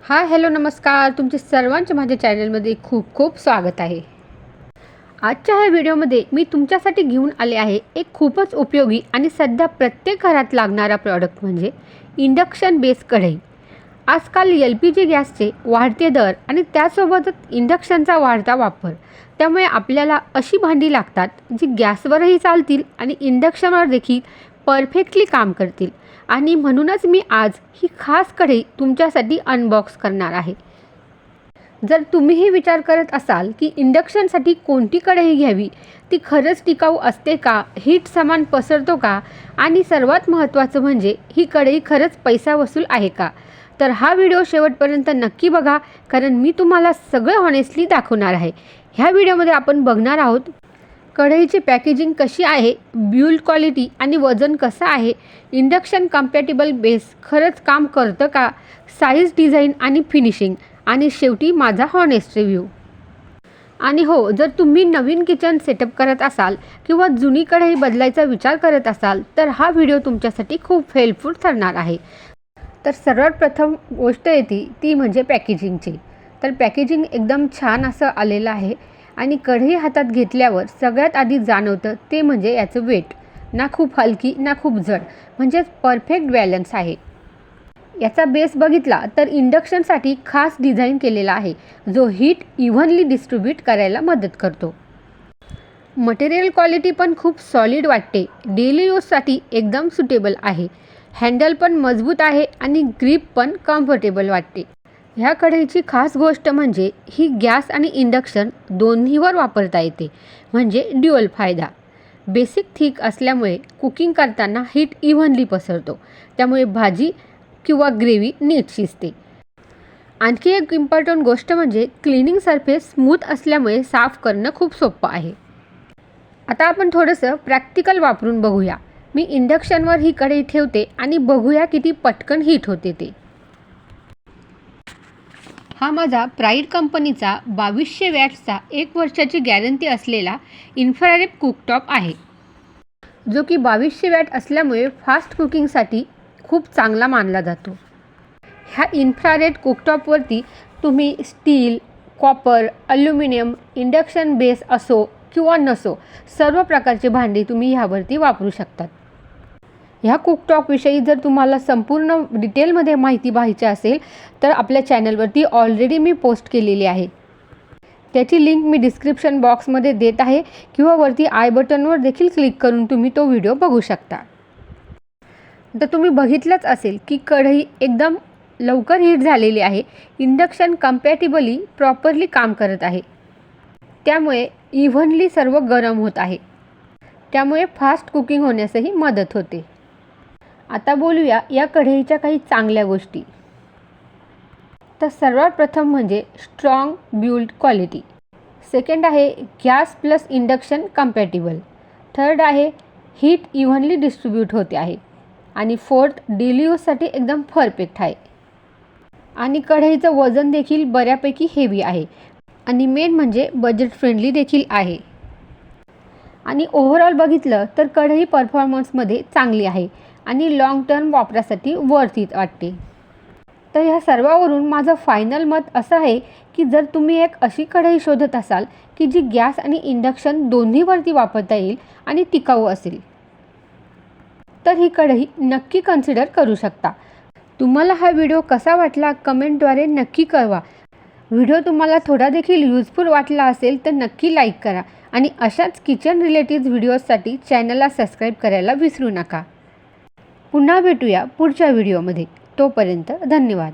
Hi hello नमस्कार, तुमचे सर्वांचे माझ्या चॅनलमध्ये खूप खूप स्वागत आहे। आजच्या ह्या व्हिडिओमध्ये मी तुमच्यासाठी घेऊन आले आहे एक खूपच उपयोगी आणि सध्या प्रत्येक घरात लागणारा प्रॉडक्ट म्हणजे इंडक्शन बेस कढई। आजकाल LPG गॅसचे वाढते दर आणि त्यासोबतच इंडक्शनचा वाढता वापर, त्यामुळे आपल्याला अशी भांडी लागतात जी गॅसवरही चालतील आणि इंडक्शनवर देखील परफेक्टली काम करतील। आणि म्हणूनच मी आज ही खास कढई तुमच्यासाठी अनबॉक्स करणार आहे। जर तुम्हीही विचार करत असाल की इंडक्शनसाठी कोणती कढई घ्यावी, ती खरंच टिकाऊ असते का, हीट समान पसरतो का, आणि सर्वात महत्त्वाचं म्हणजे ही कढई खरंच पैसा वसूल आहे का, तर हा व्हिडिओ शेवटपर्यंत नक्की बघा, कारण मी तुम्हाला सगळं हॉनेस्टली दाखवणार आहे। ह्या व्हिडिओमध्ये आपण बघणार आहोत कढईची पॅकेजिंग कशी आहे, बिल्ड क्वालिटी आणि वजन कसं आहे, इंडक्शन कम्पॅटेबल बेस खरंच काम करतं का, साईज, डिझाईन आणि फिनिशिंग, आणि शेवटी माझा हॉनेस्ट रिव्ह्यू। आणि हो, जर तुम्ही नवीन किचन सेटअप करत असाल किंवा जुनी कढई बदलायचा विचार करत असाल तर हा व्हिडिओ तुमच्यासाठी खूप हेल्पफुल ठरणार आहे। तर सर्वात प्रथम गोष्ट येते ती म्हणजे पॅकेजिंगची। तर पॅकेजिंग एकदम छान असं आलेलं आहे आणि कढई हातात घेतल्यावर सगळ्यात आधी जाणवतं ते म्हणजे याचं वेट, ना खूप हलकी ना खूप जड, म्हणजेच परफेक्ट बॅलन्स आहे। याचा बेस बघितला तर इंडक्शनसाठी खास डिझाईन केलेला आहे, जो हीट इव्हनली डिस्ट्रीब्यूट करायला मदत करतो। मटेरियल क्वालिटी पण खूप सॉलिड वाटते, डेली यूजसाठी एकदम सुटेबल आहे। हँडल पण मजबूत आहे आणि ग्रिप पण कम्फर्टेबल वाटते। ह्या कढईची खास गोष्ट म्हणजे ही गॅस आणि इंडक्शन दोन्हीवर वापरता येते, म्हणजे ड्युअल फायदा। बेसिक थिक असल्यामुळे कुकिंग करताना हीट इव्हनली पसरतो, त्यामुळे भाजी किंवा ग्रेव्ही नीट शिजते। आणखी एक इम्पॉर्टंट गोष्ट म्हणजे क्लिनिंग सरफेस स्मूथ असल्यामुळे साफ करणं खूप सोपं आहे। आता आपण थोडंसं प्रॅक्टिकल वापरून बघूया। मी इंडक्शनवर ही कढई ठेवते आणि बघूया किती पटकन हीट होते ते। हा माझा प्राईड कंपनीचा 2200 वॅट्सचा 1 वर्षाची गॅरंटी असलेला इन्फ्रारेड कुकटॉप आहे, जो की 2200 वॅट असल्यामुळे फास्ट कुकिंगसाठी खूप चांगला मानला जातो। ह्या इन्फ्रारेड कुकटॉपवरती तुम्ही steel, copper, aluminium, induction base असो किंवा नसो, सर्व प्रकारचे भांडी तुम्ही ह्यावरती वापरू शकतात। ह्या कुकटॉपविषयी जर तुम्हाला संपूर्ण डिटेलमध्ये माहिती पाहिजे असेल तर आपल्या चॅनलवरती ऑलरेडी मी पोस्ट केलेली आहे, त्याची लिंक मी डिस्क्रिप्शन बॉक्समध्ये देत आहे, किंवा वरती आय बटनवर देखील क्लिक करून तुम्ही तो व्हिडिओ बघू शकता। तर तुम्ही बघितलंच असेल की कढई एकदम लवकर हीट झालेली आहे, इंडक्शन कम्पॅटेबली प्रॉपरली काम करत आहे, त्यामुळे इव्हनली सर्व गरम होत आहे, त्यामुळे फास्ट कुकिंग होण्यासही मदत होते। आता बोलूया या कढईच्या काही चांगल्या गोष्टी। तर सर्वात प्रथम म्हणजे स्ट्रॉंग बिल्ड क्वालिटी, सेकंड आहे gas plus induction compatible, third आहे हीट इव्हनली डिस्ट्रीब्यूट होते आहे, आणि फोर्थ डेली यूजसाठी एकदम परफेक्ट आहे। आणि कढईचं वजन देखील बऱ्यापैकी हेवी आहे, आणि मेन म्हणजे बजेट फ्रेंडली देखील आहे। आणि ओव्हरऑल बघितलं तर कढई परफॉर्मन्समध्ये चांगली आहे आणि लॉंग टर्म वापरासाठी वर्थ इट वाटते। तर ह्या सर्वावरून माझं फायनल मत असं आहे की जर तुम्ही एक अशी कढई शोधत असाल की जी गॅस आणि इंडक्शन दोन्हीवरती वापरता येईल आणि टिकाऊ असेल, तर ही कढई नक्की कन्सिडर करू शकता। तुम्हाला हा व्हिडिओ कसा वाटला कमेंटद्वारे नक्की कळवा। व्हिडिओ तुम्हाला थोडा देखील यूजफुल वाटला असेल तर नक्की लाईक करा, आणि अशाच किचन रिलेटेड व्हिडिओजसाठी चॅनलला सबस्क्राईब करायला विसरू नका। पुन्हा भेटूया पुढच्या व्हिडिओमध्ये, तोपर्यंत धन्यवाद।